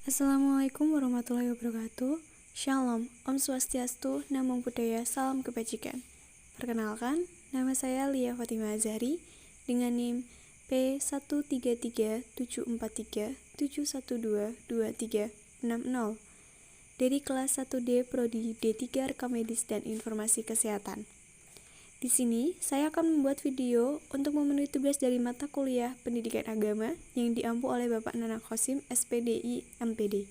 Assalamualaikum warahmatullahi wabarakatuh. Shalom, Om Swastiastu, Namo Buddhaya, Salam Kebajikan. Perkenalkan, nama saya Lia Fatimah Azhari dengan NIM P1337437122360 dari kelas 1D Prodi D3 Rekam Medis dan Informasi Kesehatan. Di sini, saya akan membuat video untuk memenuhi tugas dari mata kuliah Pendidikan Agama yang diampu oleh Bapak Nana Khosim, SPDI, MPD.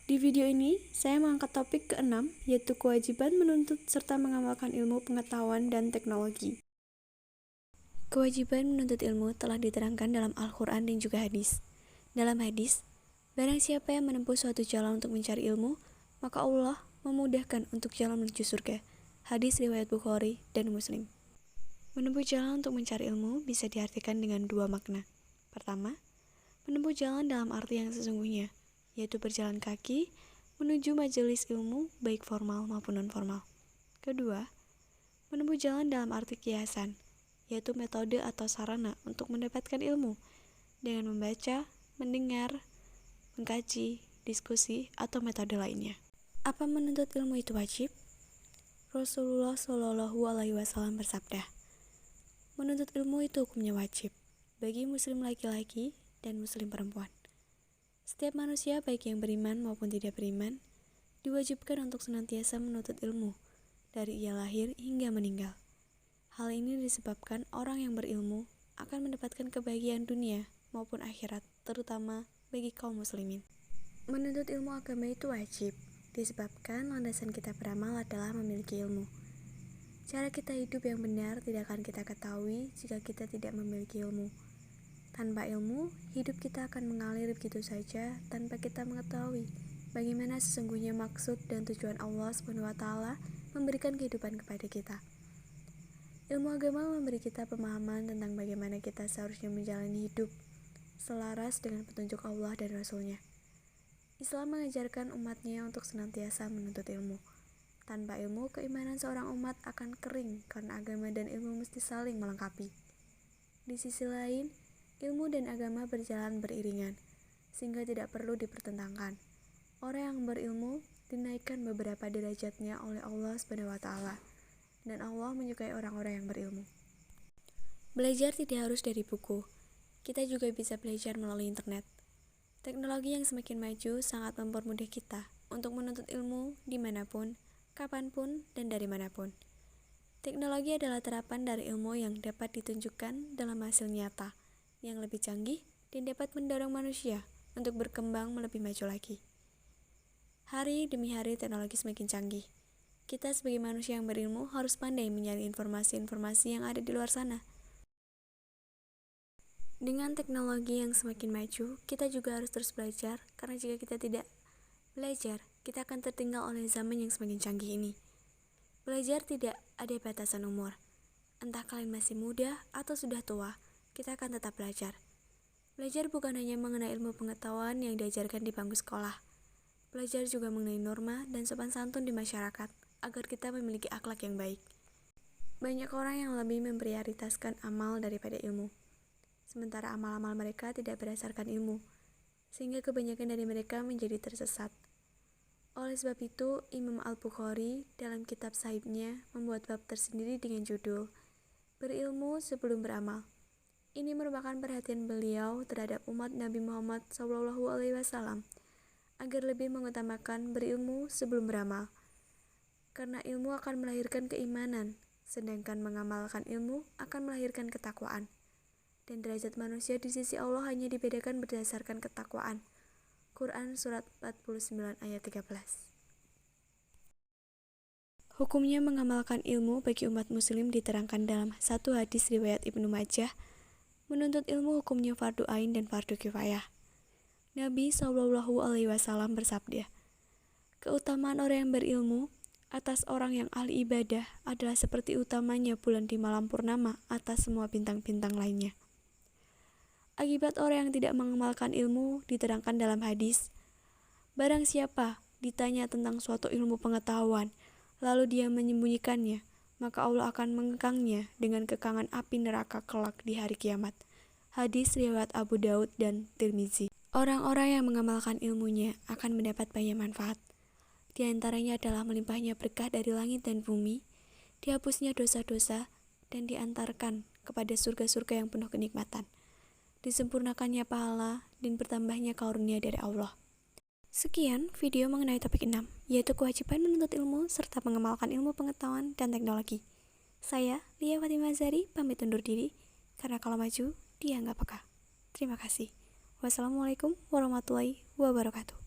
Di video ini, saya mengangkat topik ke-6, yaitu kewajiban menuntut serta mengamalkan ilmu pengetahuan dan teknologi. Kewajiban menuntut ilmu telah diterangkan dalam Al-Quran dan juga hadis. Dalam hadis, barang siapa yang menempuh suatu jalan untuk mencari ilmu, maka Allah memudahkan untuk jalan menuju surga. Hadis riwayat Bukhari dan Muslim. Menempuh jalan untuk mencari ilmu bisa diartikan dengan dua makna. Pertama, menempuh jalan dalam arti yang sesungguhnya, yaitu berjalan kaki menuju majelis ilmu baik formal maupun non-formal. Kedua, menempuh jalan dalam arti kiasan, yaitu metode atau sarana untuk mendapatkan ilmu dengan membaca, mendengar, mengkaji, diskusi, atau metode lainnya. Apa menuntut ilmu itu wajib? Rasulullah Shallallahu Alaihi Wasallam bersabda, menuntut ilmu itu hukumnya wajib bagi muslim laki-laki dan muslim perempuan. Setiap manusia baik yang beriman maupun tidak beriman diwajibkan untuk senantiasa menuntut ilmu dari ia lahir hingga meninggal. Hal ini disebabkan orang yang berilmu akan mendapatkan kebahagiaan dunia maupun akhirat, terutama bagi kaum muslimin. Menuntut ilmu agama itu wajib disebabkan landasan kita beramal adalah memiliki ilmu. Cara kita hidup yang benar tidak akan kita ketahui jika kita tidak memiliki ilmu. Tanpa ilmu, hidup kita akan mengalir begitu saja tanpa kita mengetahui bagaimana sesungguhnya maksud dan tujuan Allah SWT memberikan kehidupan kepada kita. Ilmu agama memberi kita pemahaman tentang bagaimana kita seharusnya menjalani hidup selaras dengan petunjuk Allah dan Rasul-Nya. Islam mengajarkan umatnya untuk senantiasa menuntut ilmu. Tanpa ilmu, keimanan seorang umat akan kering karena agama dan ilmu mesti saling melengkapi. Di sisi lain, ilmu dan agama berjalan beriringan, sehingga tidak perlu dipertentangkan. Orang yang berilmu dinaikkan beberapa derajatnya oleh Allah SWT, dan Allah menyukai orang-orang yang berilmu. Belajar tidak harus dari buku, kita juga bisa belajar melalui internet. Teknologi yang semakin maju sangat mempermudah kita untuk menuntut ilmu dimanapun, kapanpun, dan dari manapun. Teknologi adalah terapan dari ilmu yang dapat ditunjukkan dalam hasil nyata, yang lebih canggih dan dapat mendorong manusia untuk berkembang lebih maju lagi. Hari demi hari teknologi semakin canggih. Kita sebagai manusia yang berilmu harus pandai mencari informasi-informasi yang ada di luar sana. Dengan teknologi yang semakin maju, kita juga harus terus belajar, karena jika kita tidak belajar, kita akan tertinggal oleh zaman yang semakin canggih ini. Belajar tidak ada batasan umur. Entah kalian masih muda atau sudah tua, kita akan tetap belajar. Belajar bukan hanya mengenai ilmu pengetahuan yang diajarkan di bangku sekolah. Belajar juga mengenai norma dan sopan santun di masyarakat, agar kita memiliki akhlak yang baik. Banyak orang yang lebih memprioritaskan amal daripada ilmu. Sementara amal-amal mereka tidak berdasarkan ilmu, sehingga kebanyakan dari mereka menjadi tersesat. Oleh sebab itu, Imam Al-Bukhari dalam kitab Sahihnya membuat bab tersendiri dengan judul Berilmu Sebelum Beramal. Ini merupakan perhatian beliau terhadap umat Nabi Muhammad SAW agar lebih mengutamakan berilmu sebelum beramal, karena ilmu akan melahirkan keimanan, sedangkan mengamalkan ilmu akan melahirkan ketakwaan. Dan derajat manusia di sisi Allah hanya dibedakan berdasarkan ketakwaan. Quran Surat 49 ayat 13. Hukumnya mengamalkan ilmu bagi umat muslim diterangkan dalam satu hadis riwayat Ibnu Majah. Menuntut ilmu hukumnya fardu ain dan fardu kifayah. Nabi SAW bersabda, keutamaan orang yang berilmu atas orang yang ahli ibadah adalah seperti utamanya bulan di malam purnama atas semua bintang-bintang lainnya. Akibat orang yang tidak mengamalkan ilmu diterangkan dalam hadis, barang siapa ditanya tentang suatu ilmu pengetahuan, lalu dia menyembunyikannya, maka Allah akan mengekangnya dengan kekangan api neraka kelak di hari kiamat. Hadis riwayat Abu Daud dan Tirmizi. Orang-orang yang mengamalkan ilmunya akan mendapat banyak manfaat. Di antaranya adalah melimpahnya berkah dari langit dan bumi, dihapusnya dosa-dosa, dan diantarkan kepada surga-surga yang penuh kenikmatan, disempurnakannya pahala, dan bertambahnya karunia dari Allah. Sekian video mengenai topik 6, yaitu kewajiban menuntut ilmu serta mengamalkan ilmu pengetahuan dan teknologi. Saya, Lia Fatimah Zari, pamit undur diri, karena kalau maju, dia nggak peka. Terima kasih. Wassalamualaikum warahmatullahi wabarakatuh.